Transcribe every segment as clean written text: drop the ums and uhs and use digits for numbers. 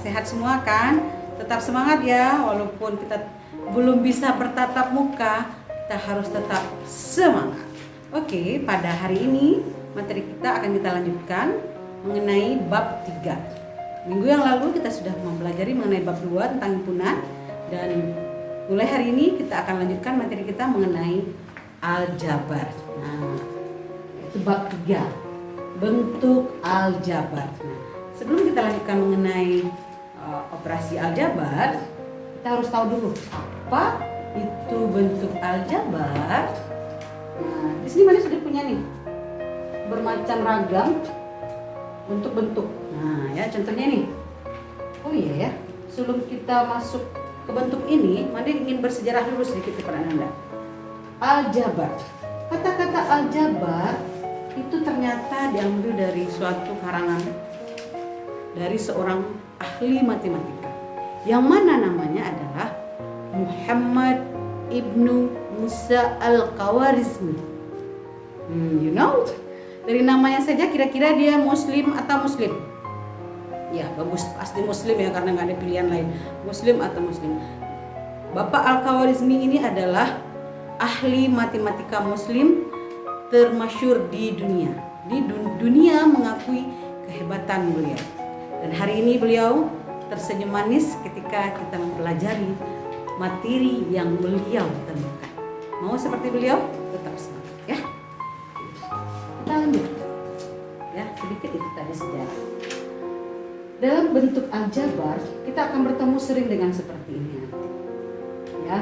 sehat semua kan? Tetap semangat ya, walaupun kita belum bisa bertatap muka, kita harus tetap semangat. Oke, pada hari ini materi kita akan kita lanjutkan mengenai bab 3. Minggu yang lalu kita sudah mempelajari mengenai bab 2 tentang himpunan, dan mulai hari ini kita akan lanjutkan materi kita mengenai aljabar. Nah, itu bab 3, bentuk aljabar. Nah, sebelum kita lanjutkan mengenai operasi aljabar, kita harus tahu dulu apa itu bentuk aljabar. Nah, di sini Mani sudah punya nih bermacam ragam bentuk. Nah, ya contohnya nih. Oh iya ya, sebelum kita masuk ke bentuk ini, Mani ingin bersejarah dulu sedikit kepada Anda. Aljabar. Kata-kata aljabar itu ternyata diambil dari suatu karangan dari seorang ahli matematika yang mana namanya adalah Muhammad ibnu Musa al-Khawarizmi. You know, dari namanya saja kira-kira dia muslim atau muslim? Ya bagus, pasti muslim ya, karena nggak ada pilihan lain, muslim atau muslim. Bapak al-Khawarizmi ini adalah ahli matematika muslim termasyhur di dunia. Di dunia mengakui kehebatan beliau. Dan hari ini beliau tersenyum manis ketika kita mempelajari materi yang beliau temukan. Mau seperti beliau? Tetap semangat ya. Kita lanjut. Ya, sedikit itu tadi sejarah. Dalam bentuk aljabar, kita akan bertemu sering dengan seperti ini nanti. Ya.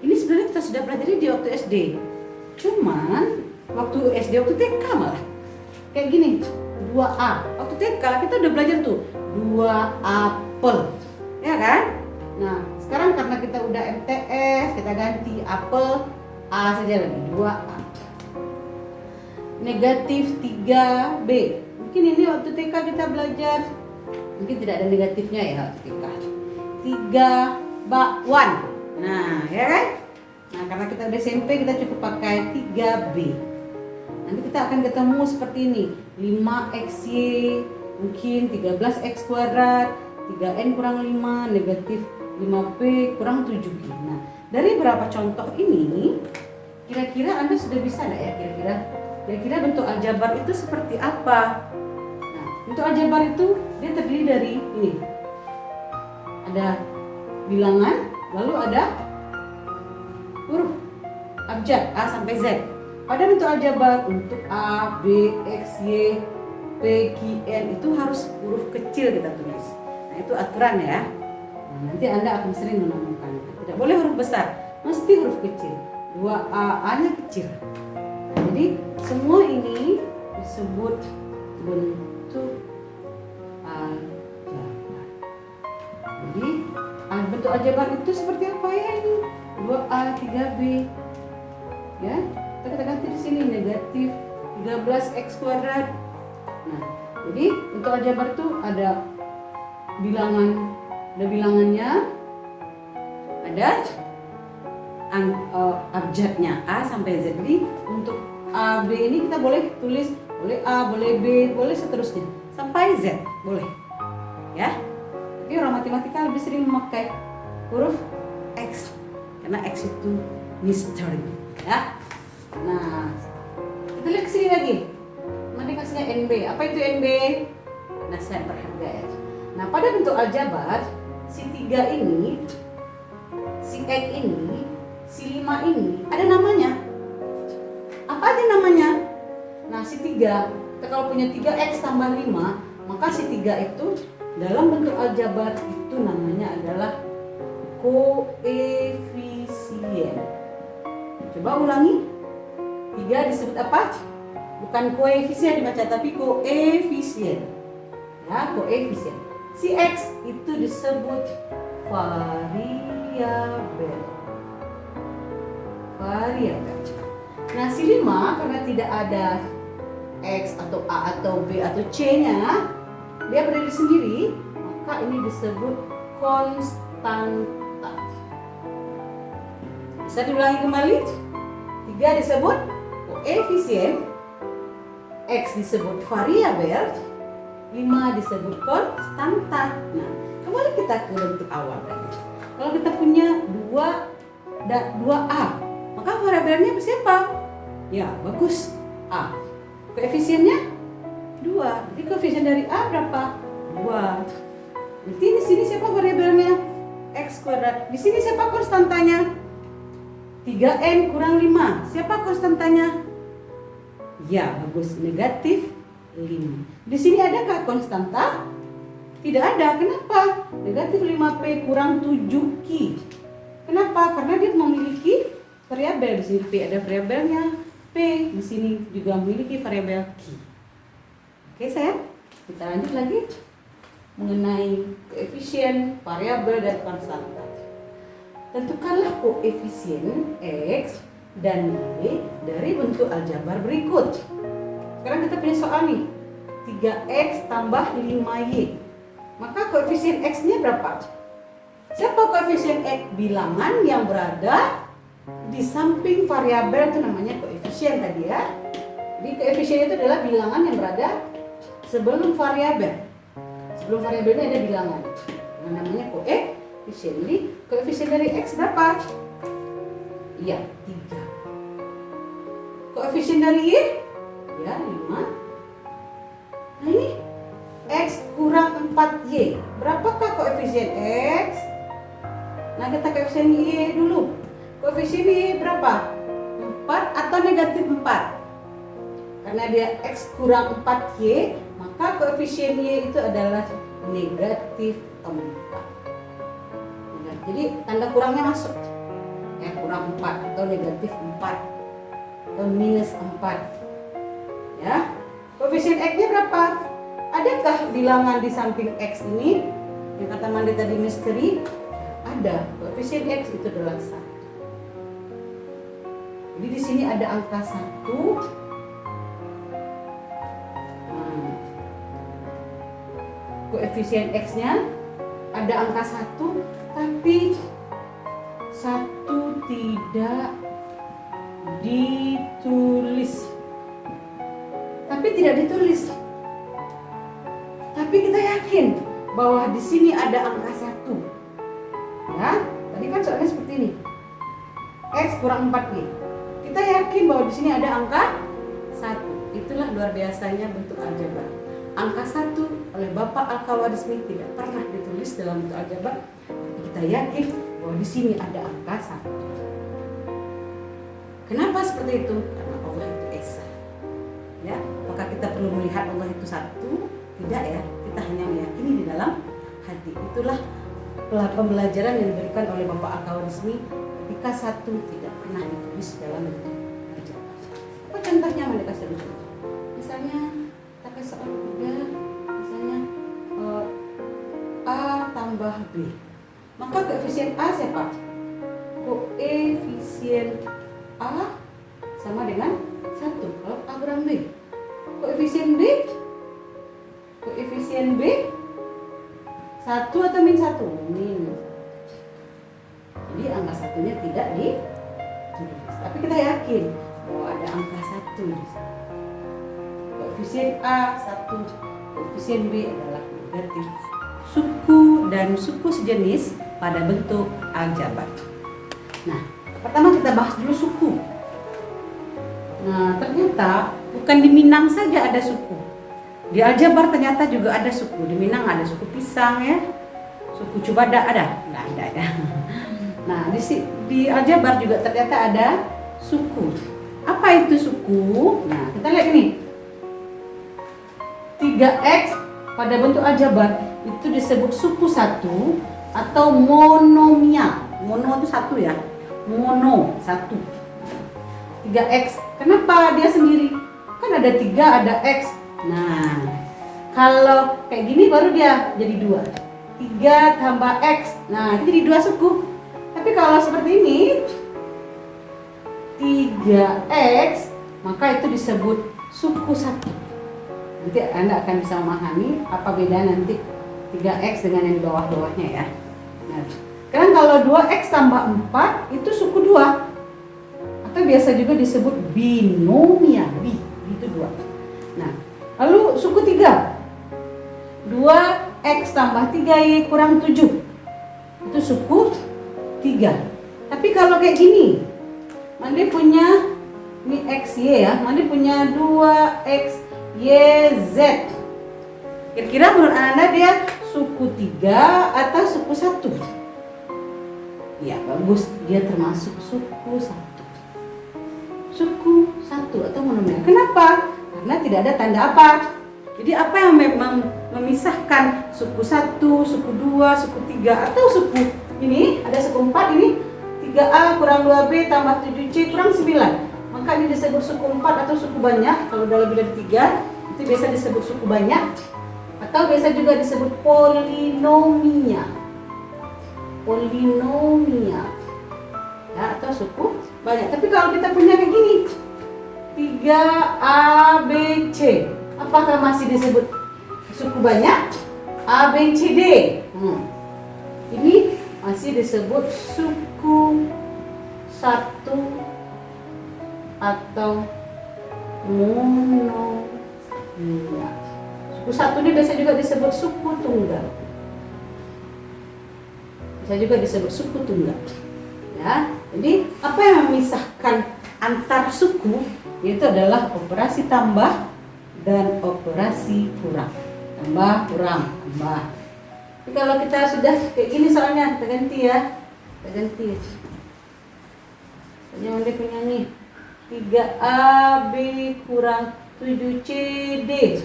Ini sebenarnya kita sudah pelajari di waktu SD. Cuman waktu SD, waktu TK malah kayak gini, 2A. Waktu TK kita udah belajar tuh 2 apel, ya kan? Nah, sekarang karena kita udah MTS, kita ganti apel A saja lagi, 2A. Negatif 3B. Mungkin ini waktu TK kita belajar, mungkin tidak ada negatifnya ya waktu TK. 3 bakwan. Nah, ya kan? Nah, karena kita udah SMP, kita cukup pakai 3B. Nanti kita akan ketemu seperti ini, 5xy, mungkin 13x kuadrat, 3n kurang 5, negatif 5p kurang 7b. Nah, dari beberapa contoh ini, kira-kira Anda sudah bisa nggak ya kira-kira bentuk aljabar itu seperti apa? Nah, bentuk aljabar itu dia terdiri dari ini, ada bilangan, lalu ada huruf abjad A sampai Z. Pada bentuk aljabar untuk A, B, X, Y, P, Q, N itu harus huruf kecil kita tulis. Nah, itu aturan ya. Nah, nanti Anda akan sering menemukan. Tidak boleh huruf besar, mesti huruf kecil. 2A, A-nya kecil. Nah, jadi semua ini disebut bentuk aljabar. Jadi bentuk aljabar itu seperti apa ya ini? 2A, 3B. Ya, kita ganti di sini negatif 13x kuadrat. Nah, jadi untuk aljabar itu ada bilangannya, ada abjadnya A sampai Z. Jadi untuk A, B ini kita boleh tulis, boleh A, boleh B, boleh seterusnya sampai Z, boleh. Ya. Tapi orang matematika lebih sering memakai huruf X karena X itu misteri, ya. Nah, kita lihat ke sini lagi. Nanti kasihnya NB. Apa itu NB? Nasihat berharga ya. Nah, pada bentuk aljabar, si 3 ini, si X ini, si 5 ini ada namanya. Apa aja namanya? Nah, si 3, kita kalau punya 3X tambah 5, maka si 3 itu dalam bentuk aljabar itu namanya adalah koefisien. Coba ulangi. 3 disebut apa? Bukan koefisien dibaca, tapi koefisien. Ya, koefisien. Si X itu disebut variabel. Nah, si 5 karena tidak ada X atau A atau B atau C-nya, dia berdiri sendiri, maka ini disebut konstanta. Bisa diulangi kembali. 3 disebut koefisien, X disebut variabel, 5 disebut konstanta. Nah, Kembali kita ke bentuk awal tadi. Kalau kita punya 2A, maka variabelnya siapa? Ya, bagus. A. Koefisiennya 2. Jadi koefisien dari A berapa? 2. Berarti di sini siapa variabelnya? X kuadrat. Di sini siapa konstantanya? 3N kurang 5. Siapa konstantanya? Ya, bagus. Negatif 5. Di sini adakah konstanta? Tidak ada. Kenapa? Negatif 5P kurang 7Q. Kenapa? Karena dia memiliki variabel. Di sini P ada variabelnya. P di sini juga memiliki variabel Q. Oke, sayang. Kita lanjut lagi mengenai koefisien, variabel, dan konstanta. Tentukanlah koefisien X dan Y dari bentuk aljabar berikut. Sekarang kita punya soal nih. 3X tambah 5Y. Maka koefisien X-nya berapa? Siapa koefisien X? Bilangan yang berada di samping variabel, itu namanya koefisien tadi ya. Jadi koefisien itu adalah bilangan yang berada sebelum variabel. Sebelum variabelnya ada bilangan. Yang namanya koefisien. Jadi koefisien dari X berapa? Iya, 3. Koefisien dari Y? Ya, 5. Nah ini X kurang 4Y. Berapakah koefisien X? Nah kita koefisien Y dulu. Koefisien Y berapa? 4 atau negatif 4? Karena dia X kurang 4Y, maka koefisien Y itu adalah negatif 4. Jadi tanda kurangnya masuk. Ya, kurang 4 atau negatif 4 atau minus 4. Ya. Koefisien X-nya berapa? Adakah bilangan di samping X ini? Yang kata Mandi tadi misteri, ada. Koefisien X itu adalah 1. Jadi di sini ada angka 1. Koefisien X-nya ada angka 1, tapi 1 tidak ditulis. Tapi kita yakin bahwa di sini ada angka 1. Ya, tadi kan soalnya seperti ini. X kurang 4Y. Kita yakin bahwa di sini ada angka 1. Itulah luar biasanya bentuk aljabar. Angka 1 oleh Bapak Al-Khawarizmi tidak pernah ditulis dalam bentuk aljabar. Kita yakin bahwa di sini ada angka 1. Kenapa seperti itu? Karena Allah itu Esa. Ya, maka kita perlu melihat Allah itu 1. Tidak ya, kita hanya meyakini di dalam hati. Itulah pembelajaran yang diberikan oleh Bapak Al-Khawarizmi ketika 1 tidak pernah ditulis dalam bentuk aljabar. Apa contohnya? Mereka kasih contoh. Misalnya kita kasih soal 3, misalnya A tambah B. Maka koefisien A siapa? Koefisien A sama dengan 1 kalau A kurang B. Koefisien B 1 atau min 1? Min. Jadi angka 1-nya tidak ditulis. Tapi kita yakin bahwa ada angka 1 di sini. Koefisien A 1, koefisien B adalah negatif. Suku dan suku sejenis pada bentuk aljabar. Nah, pertama kita bahas dulu suku. Nah, ternyata bukan di Minang saja ada suku. Di aljabar ternyata juga ada suku. Di Minang ada suku pisang ya. Suku Cubada ada? Nggak ada ya. Nah, di aljabar juga ternyata ada suku. Apa itu suku? Nah, kita lihat ini. 3X pada bentuk aljabar itu disebut suku 1 atau monomial. Mono itu 1 ya. Mono 1. 3X. Kenapa dia sendiri? Kan ada 3, ada X. Nah, kalau kayak gini baru dia jadi 2. 3 tambah X. Nah, itu jadi 2 suku. Tapi kalau seperti ini 3X, maka itu disebut suku 1. Nanti Anda akan bisa memahami apa beda nanti 3X dengan yang di bawah-bawahnya ya. Nah, sekarang kalau 2X tambah 4 itu suku 2. Atau biasa juga disebut binomial. Itu 2. Nah, lalu suku 3. 2 X tambah 3Y kurang 7. Itu suku 3. Tapi kalau kayak gini, Mandi punya ini XY ya, Mandi punya 2XYZ. Kira-kira menurut Anda dia suku 3 atau suku 1? Ya bagus, dia termasuk suku 1. Suku 1 atau monomer. Kenapa? Karena tidak ada tanda apa. Jadi apa yang memang memisahkan suku 1, suku 2, suku 3 atau suku ini ada suku 4 ini 3A kurang 2B tambah 7C kurang 9. Maka ini disebut suku 4 atau suku banyak. Kalau udah lebih dari 3 itu biasa disebut suku banyak atau biasa juga disebut polinomia. Polinomia. Ya, atau suku banyak. Tapi kalau kita punya kayak gini 3ABC, apakah masih disebut suku banyak? A, B, C, D. Ini masih disebut suku 1 atau mononia. Suku 1 ini biasa juga disebut suku tunggal. Bisa juga disebut suku tunggal. Ya, jadi apa yang memisahkan antar suku itu adalah operasi tambah dan operasi kurang. Tambah, kurang, tambah. Tapi kalau kita sudah kayak gini soalnya kita ganti ya. Kita ganti. Soalnya Mandi punya nih 3AB kurang 7CD.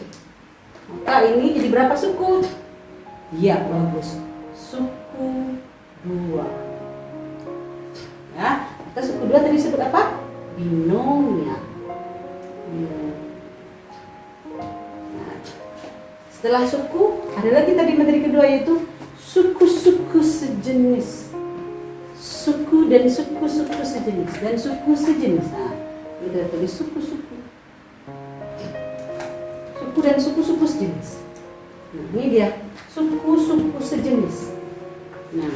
Maka ini jadi berapa suku? Ya bagus, suku 2. Ya, kita suku 2 tadi disebut apa? Binomial. Nah, setelah suku ada lagi tadi materi kedua yaitu suku-suku sejenis. Suku dan suku-suku sejenis dan suku sejenis. Nah, kita tulis suku-suku. Suku dan suku-suku sejenis. Nah, ini dia suku-suku sejenis. Nah,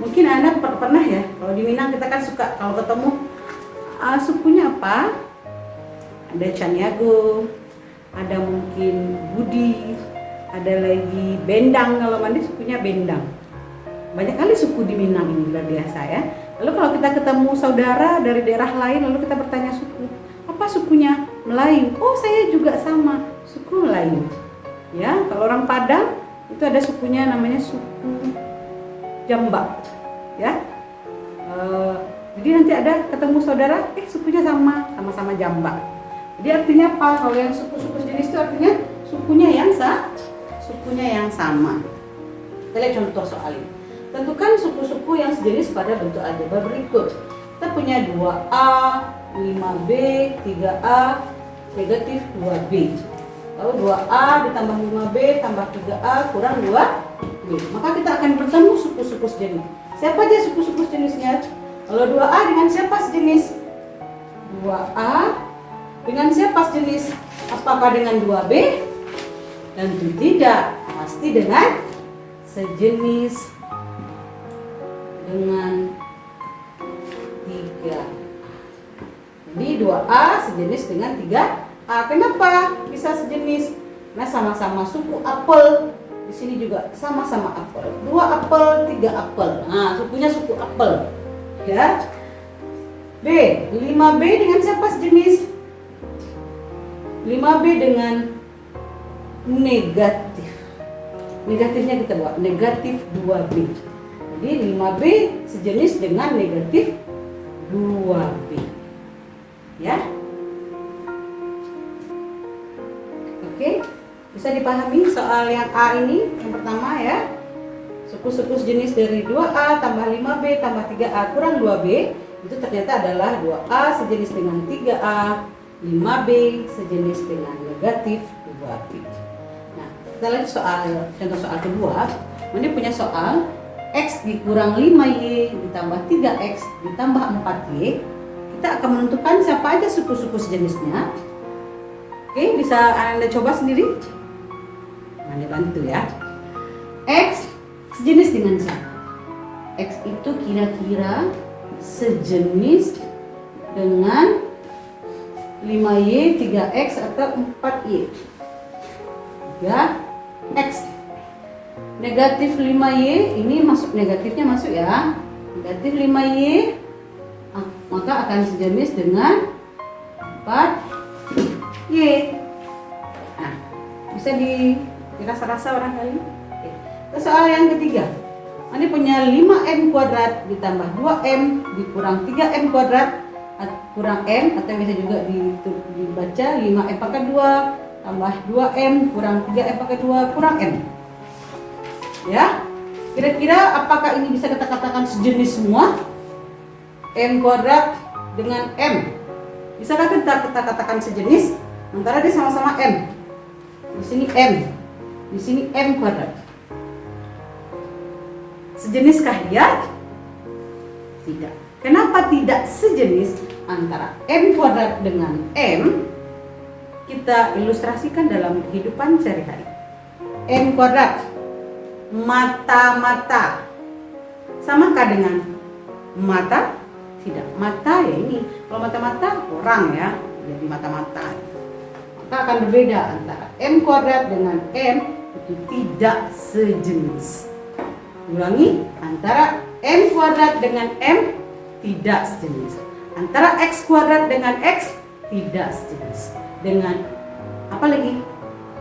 mungkin Anda pernah ya, kalau di Minang kita kan suka kalau ketemu sukunya apa? Ada Caniago, ada mungkin Budi, ada lagi Bendang. Kalau Mandi sukunya Bendang. Banyak kali suku di Minang ini luar biasa ya. Lalu kalau kita ketemu saudara dari daerah lain, lalu kita bertanya suku, apa sukunya? Melayu. Oh saya juga sama, suku Melayu. Ya, kalau orang Padang itu ada sukunya namanya suku Jambak. Ya. Jadi nanti ada ketemu saudara, sukunya sama-sama Jambak. Jadi artinya apa? Kalau yang suku-suku sejenis itu artinya sukunya yang sama. Kita lihat contoh soal ini. Tentukan suku-suku yang sejenis pada bentuk aljabar berikut. Kita punya 2A, 5B, 3A, negatif 2B. Lalu 2A ditambah 5B tambah 3A kurang 2B. Maka kita akan bertemu suku-suku sejenis. Siapa aja suku-suku sejenisnya? Kalau 2A dengan siapa sejenis? 2A dengan siapa sejenis? Apakah dengan 2B? Tentu tidak, pasti dengan sejenis dengan 3A. Jadi 2A sejenis dengan 3A. Kenapa bisa sejenis? Karena sama-sama suku apel. Di sini juga sama-sama apel. 2 apel, 3 apel. Nah, sukunya suku apel. Ya. B, 5B dengan siapa sejenis? 5B dengan negatif. Negatifnya kita buat negatif 2B. Jadi 5B sejenis dengan negatif 2B. Ya. Oke, bisa dipahami soal yang A ini yang pertama ya. Suku-suku sejenis dari 2A tambah 5B tambah 3A kurang 2B itu ternyata adalah 2A sejenis dengan 3A, 5B sejenis dengan negatif 2B. Nah, kita lihat contoh soal kedua. Ini punya soal X dikurang 5Y ditambah 3X ditambah 4Y. Kita akan menentukan siapa aja suku-suku sejenisnya. Oke, bisa Anda coba sendiri. Anda bantu ya. X sejenis dengan siapa? X itu kira-kira sejenis dengan 5Y, 3X atau 4Y. 3X. Negatif 5Y ini negatifnya masuk ya. Negatif 5Y maka akan sejenis dengan 4Y. Nah, bisa dirasa-rasa barangkali. Oke. Soal yang ketiga. Ini punya 5M kuadrat ditambah 2M dikurang 3M kuadrat kurang M, atau bisa juga dibaca 5M pangkat 2 tambah 2M kurang 3M pangkat 2 kurang M. Ya, kira-kira apakah ini bisa kita katakan sejenis semua? M kuadrat dengan M. Bisakah kita katakan sejenis? Antara dia sama-sama M. Di sini M, di sini M kuadrat. Sejeniskah dia? Tidak. Kenapa tidak sejenis antara M kuadrat dengan M? Kita ilustrasikan dalam kehidupan sehari-hari. M kuadrat, mata-mata. Samakah dengan mata? Tidak. Mata ya ini. Kalau mata-mata orang ya, jadi mata-mata. Maka akan berbeda antara M kuadrat dengan M, itu tidak sejenis. Ulangi, antara M kuadrat dengan M tidak sejenis. Antara X kuadrat dengan X tidak sejenis. Dengan apa lagi?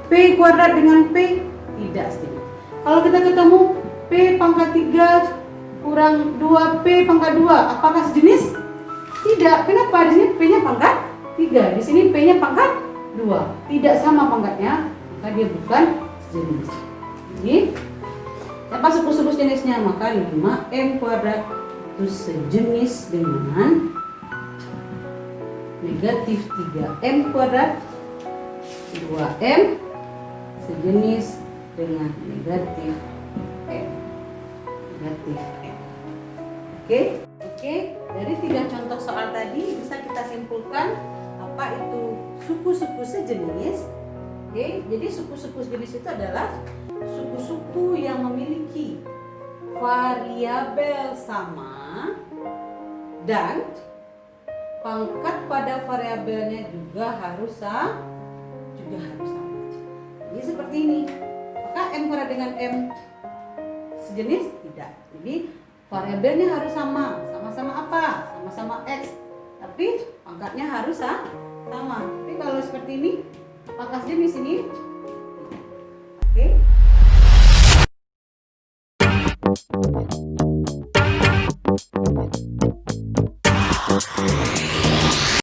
P kuadrat dengan P tidak sejenis. Kalau kita ketemu P pangkat 3 kurang 2P pangkat 2, apakah sejenis? Tidak. Kenapa? Di sini P-nya pangkat 3, di sini P-nya pangkat 2. Tidak sama pangkatnya, maka dia bukan sejenis. Ini apa suku-suku jenisnya? Maka 5M kuadrat itu sejenis dengan negatif 3M kuadrat, 2M sejenis dengan negatif M. Negatif M. Oke, dari 3 contoh soal tadi bisa kita simpulkan apa itu suku-suku sejenis. Oke, jadi suku-suku sejenis itu adalah suku-suku yang memiliki variabel sama dan pangkat pada variabelnya juga harus sama. Jadi seperti ini. Apakah M kuadrat dengan M sejenis? Tidak. Jadi variabelnya harus sama. Sama-sama apa? Sama-sama X. Tapi pangkatnya harus sama. Tapi kalau seperti ini, apakah sejenis ini? Oke.